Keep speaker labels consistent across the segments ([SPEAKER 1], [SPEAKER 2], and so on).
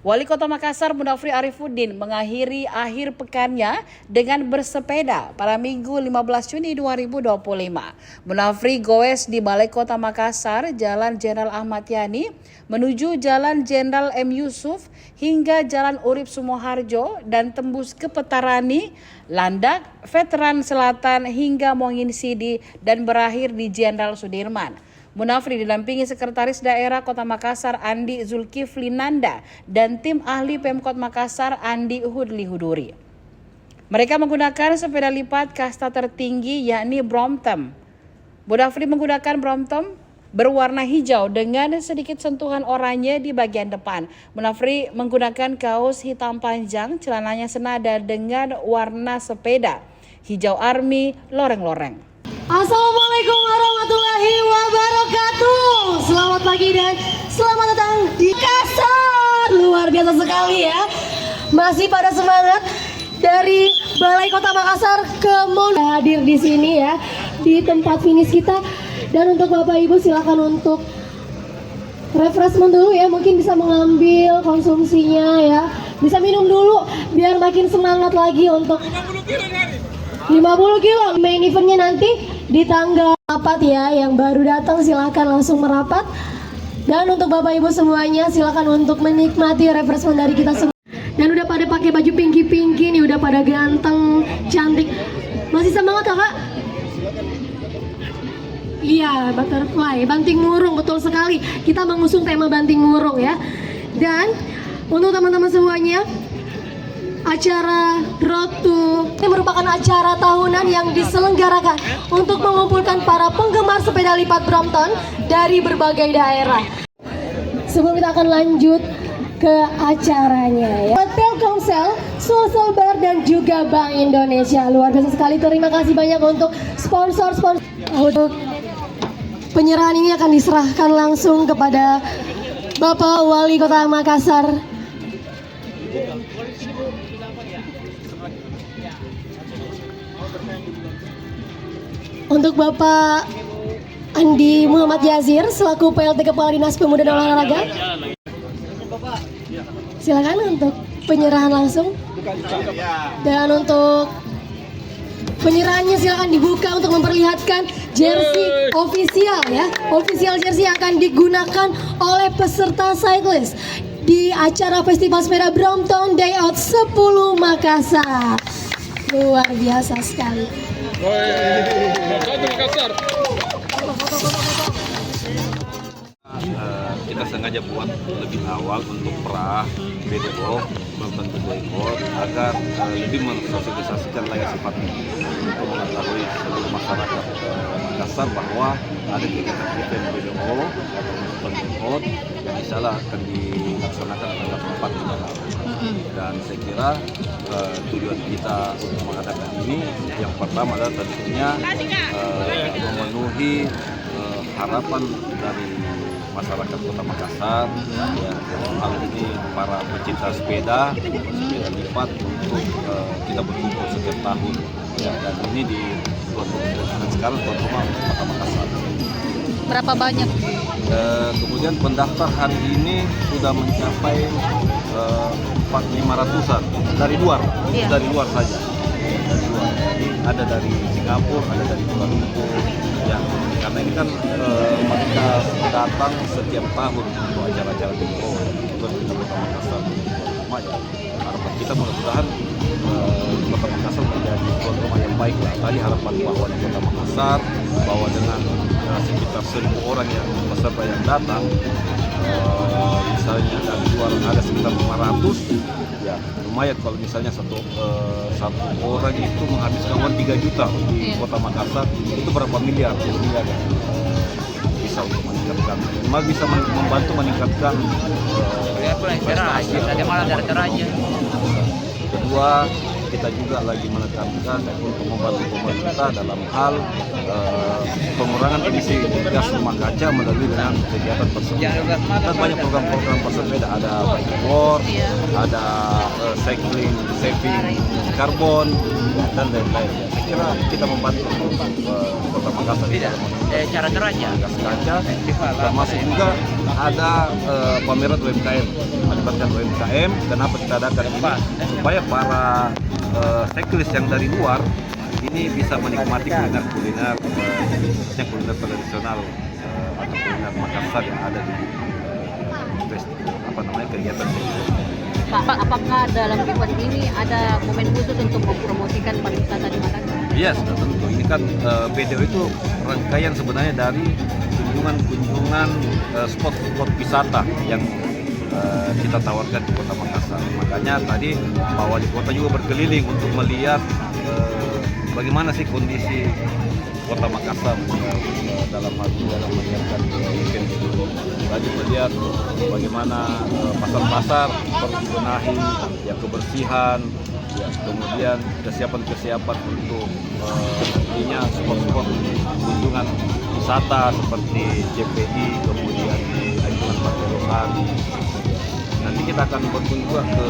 [SPEAKER 1] Wali Kota Makassar Munafri Arifuddin mengakhiri akhir pekannya dengan bersepeda pada Minggu 15 Juni 2025. Munafri goes di Balai Kota Makassar, Jalan Jenderal Ahmad Yani, menuju Jalan Jenderal M. Yusuf hingga Jalan Urip Sumoharjo dan tembus ke Petarani, Landak, Veteran Selatan hingga Mongin Sidi dan berakhir di Jenderal Sudirman. Munafri didampingi Sekretaris Daerah Kota Makassar Andi Zulkifli Nanda dan tim ahli Pemkot Makassar Andi Hudli Huduri. Mereka menggunakan sepeda lipat kasta tertinggi yakni Brompton. Munafri menggunakan Brompton berwarna hijau dengan sedikit sentuhan oranye di bagian depan. Munafri menggunakan kaos hitam panjang, celananya senada dengan warna sepeda, hijau army loreng-loreng.
[SPEAKER 2] Assalamualaikum warahmatullahi wabarakatuh. Selamat pagi dan selamat datang di Makassar. Luar biasa sekali ya. Masih pada semangat dari Balai Kota Makassar ke hadir di sini ya, di tempat finish kita. Dan untuk Bapak Ibu silakan untuk refreshment dulu ya, mungkin bisa mengambil konsumsinya ya. Bisa minum dulu biar makin semangat lagi untuk 50 kilo. Main eventnya nanti di tanggal 4 ya, yang baru datang silahkan langsung merapat. Dan untuk Bapak Ibu semuanya silakan untuk menikmati refreshment dari kita semua. Dan udah pada pakai baju pinky-pinky nih, udah pada ganteng, cantik. Masih semangat Kakak? Iya, butterfly, banting murung, betul sekali. Kita mengusung tema banting murung ya. Dan untuk teman-teman semuanya, acara Road to ini merupakan acara tahunan yang diselenggarakan untuk mengumpulkan para penggemar sepeda lipat Brompton dari berbagai daerah. Sebelum kita akan lanjut ke acaranya ya, Telkomsel, Sulsel Bar dan juga Bank Indonesia. Luar biasa sekali, terima kasih banyak untuk sponsor-sponsor. Untuk penyerahan ini akan diserahkan langsung kepada Bapak Wali Kota Makassar. Untuk Bapak Andi Muhammad Yazir selaku PLT Kepala Dinas Pemuda dan Olahraga, silakan untuk penyerahan langsung. Dan untuk penyerahannya silakan dibuka untuk memperlihatkan jersey official ya, official jersey yang akan digunakan oleh peserta cyclist di acara Festival Sepeda Brompton Day Out 10 Makassar. Luar biasa sekali.
[SPEAKER 3] Kita sengaja buat lebih awal untuk video membentuk boykot agar lebih mensosialisasikan layar sifat untuk mengetahui seluruh masyarakat Makassar bahwa ada kegiatan event video atau boykot yang insyaallah akan dilaksanakan tanggal 4 Maret. Dan saya kira tujuan kita untuk mengadakan ini yang pertama adalah tentunya memenuhi harapan dari masyarakat Kota Makassar ya, hal ini para pecinta sepeda lipat untuk kita berkumpul setiap tahun ya, dan ini di sekarang tuan rumah Kota Makassar.
[SPEAKER 1] Berapa banyak?
[SPEAKER 3] Kemudian pendaftar hari ini sudah mencapai 500-an dari luar, dari luar saja. Dari luar. Jadi ada dari Singapura, ada dari Kuala Lumpur. Ya, karena ini kan mereka datang setiap tahun untuk acara-acara di Kota Makassar. Ya, harapan kita mudah-mudahan Kota Makassar menjadi tuan rumah yang baik lah. Tadi harapan bahwa di Kota Makassar bahwa dengan sekitar 1.000 orang yang peserta yang datang, misalnya dari luar ada sekitar 500, ya lumayan kalau misalnya satu orang itu menghabiskan uang 3 juta di Kota Makassar, itu berapa miliar? Miliar ya. Bisa untuk meningkatkan, bisa membantu meningkatkan prestasi. Kedua, kita juga lagi menekankan untuk membantu pemerintah dalam hal pengurangan emisi gas rumah kaca melalui dengan kegiatan bersepeda. Dan banyak program-program bersepeda, ada bike war, ada cycling saving karbon dan lain-lain. Saya kira kita membantu Kota Makassar di dalam
[SPEAKER 4] Cara teranya
[SPEAKER 3] gas kaca, termasuk juga ada pameran UMKM, melibatkan UMKM. Kenapa kita adakan ini? Supaya para cyclist yang dari luar ini bisa menikmati kuliner tradisional atau kuliner Makassar yang ada di kegiatan cycling.
[SPEAKER 5] Pak, apakah dalam event ini ada momen khusus untuk mempromosikan pariwisata di Makassar?
[SPEAKER 3] Iya, sudah tentu. Ini kan PDO itu rangkaian sebenarnya dari kunjungan spot-spot wisata yang kita tawarkan di Kota Makassar. Makanya tadi Pak Wali Kota juga berkeliling untuk melihat bagaimana sih kondisi Kota Makassar dalam menyiapkan event itu. Tadi melihat bagaimana pasar-pasar perlu dibenahi, ya kebersihan, ya, kemudian kesiapan untuk nantinya spot-spot kunjungan wisata seperti JPI, kemudian di Anjungan Pantai Rohani. Nanti kita akan berkunjung juga ke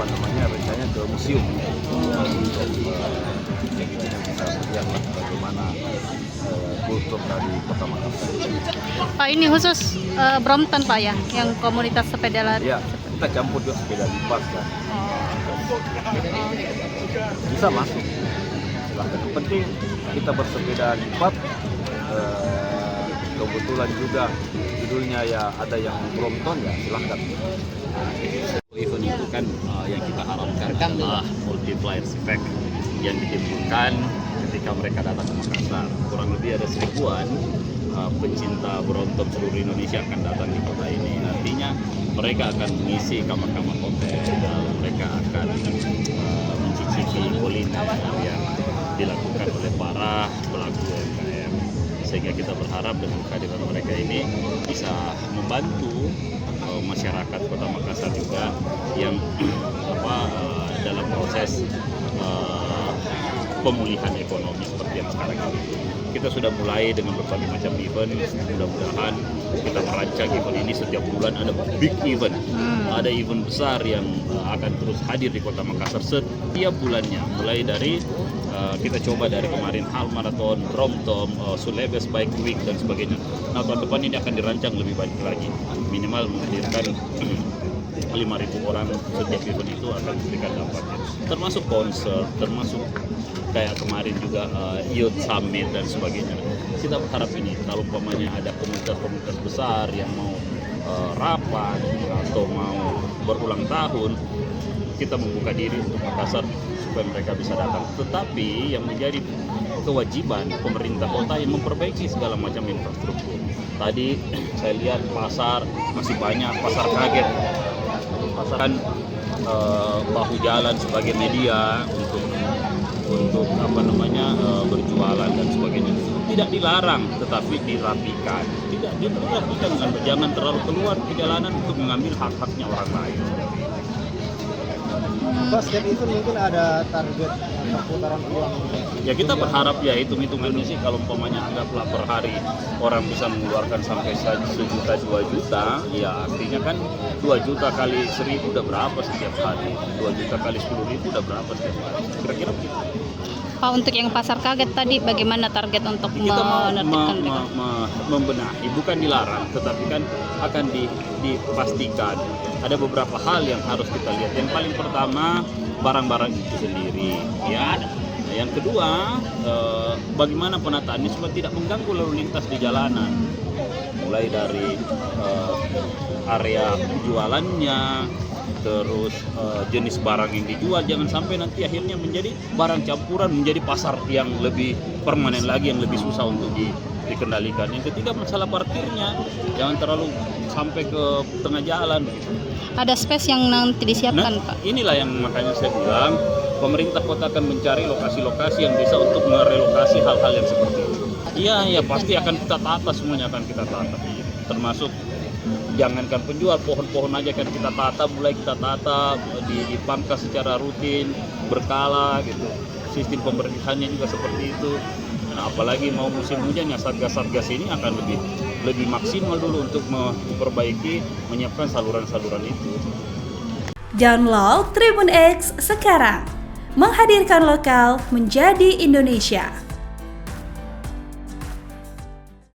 [SPEAKER 3] rencananya ke museum untuk bisa melihat bagaimana kultur dari Kota Makassar.
[SPEAKER 5] Pak, ini khusus Brompton Pak ya, yang komunitas sepeda lari.
[SPEAKER 3] Ya, kita campur juga sepeda lipat kan. Bisa masuk. Silahkan. Yang penting kita bersepeda lipat. Kebetulan juga judulnya ya ada yang Brompton, ya silahkan.
[SPEAKER 4] event itu kan yang kita harapkan adalah multiplier effect yang ditimbulkan ketika mereka datang ke Makassar. Kurang lebih ada 1000-an pencinta Brompton seluruh Indonesia akan datang di kota ini. Artinya mereka akan mengisi kamar-kamar hotel, mereka akan mencicipi kuliner yang dilakukan oleh para pelaku UMKM. Sehingga kita berharap dengan kehadiran mereka ini bisa membantu masyarakat Kota Makassar juga yang dalam proses pemulihan ekonomi seperti yang sekarang ini. Kita sudah mulai dengan berbagai macam event. Mudah-mudahan kita merancang event ini setiap bulan ada big event, ada event besar yang akan terus hadir di Kota Makassar setiap bulannya. Mulai dari kita coba dari kemarin Hal Marathon, Brompton, Sulawesi Bike Week dan sebagainya. Nah, tahun depan ini akan dirancang lebih banyak lagi. Minimal menghadirkan 5.000 orang setiap event itu akan memberikan dampaknya. Termasuk konser, termasuk kayak kemarin juga Youth Summit dan sebagainya. Kita berharap ini kalau umpamanya ada komunitas-komunitas besar yang mau rapat atau mau berulang tahun, kita membuka diri untuk Makassar supaya mereka bisa datang. Tetapi yang menjadi kewajiban pemerintah kota yang memperbaiki segala macam infrastruktur. Tadi saya lihat pasar masih banyak, pasar kaget, pasaran bahu jalan sebagai media untuk berjualan dan sebagainya. Tidak dilarang, tetapi dirapikan. Tidak dirapikan, jangan terlalu keluar ke jalanan untuk mengambil hak-haknya orang lain.
[SPEAKER 6] Pak, setiap itu mungkin ada target perputaran uang.
[SPEAKER 4] Ya kita berharap ya hitung-hitungannya sih kalau umpamanya anggaplah per hari orang bisa mengeluarkan sampai 1 juta 2 juta, ya artinya kan 2 juta kali 1.000 udah berapa setiap hari, 2 juta kali 10.000 udah berapa setiap hari, kira-kira begitu.
[SPEAKER 5] Pak, untuk yang pasar kaget tadi bagaimana target untuk
[SPEAKER 4] Kita mau
[SPEAKER 5] menertibkan mereka?
[SPEAKER 4] membenahi, bukan dilarang, tetapi kan akan dipastikan ada beberapa hal yang harus kita lihat. Yang paling pertama barang-barang itu sendiri, ya. Yang kedua, bagaimana penataannya supaya tidak mengganggu lalu lintas di jalanan. Mulai dari area jualannya, terus jenis barang yang dijual, jangan sampai nanti akhirnya menjadi barang campuran, menjadi pasar yang lebih permanen lagi, yang lebih susah untuk dikendalikan. Yang ketiga, masalah parkirnya, jangan terlalu sampai ke tengah jalan.
[SPEAKER 5] Ada space yang nanti disiapkan, Pak?
[SPEAKER 4] Inilah yang makanya saya bilang pemerintah kota akan mencari lokasi-lokasi yang bisa untuk merelokasi hal-hal yang seperti itu. Iya, pasti akan kita tata, semuanya akan kita tata. Termasuk jangankan penjual, pohon-pohon aja kan kita tata, mulai kita tata, dipangkas secara rutin, berkala gitu. Sistem pembersihannya juga seperti itu. Nah, apalagi mau musim hujan ya satgas-satgas ini akan lebih maksimal dulu untuk memperbaiki, menyiapkan saluran-saluran itu.
[SPEAKER 7] Download Tribun X sekarang, menghadirkan lokal menjadi Indonesia.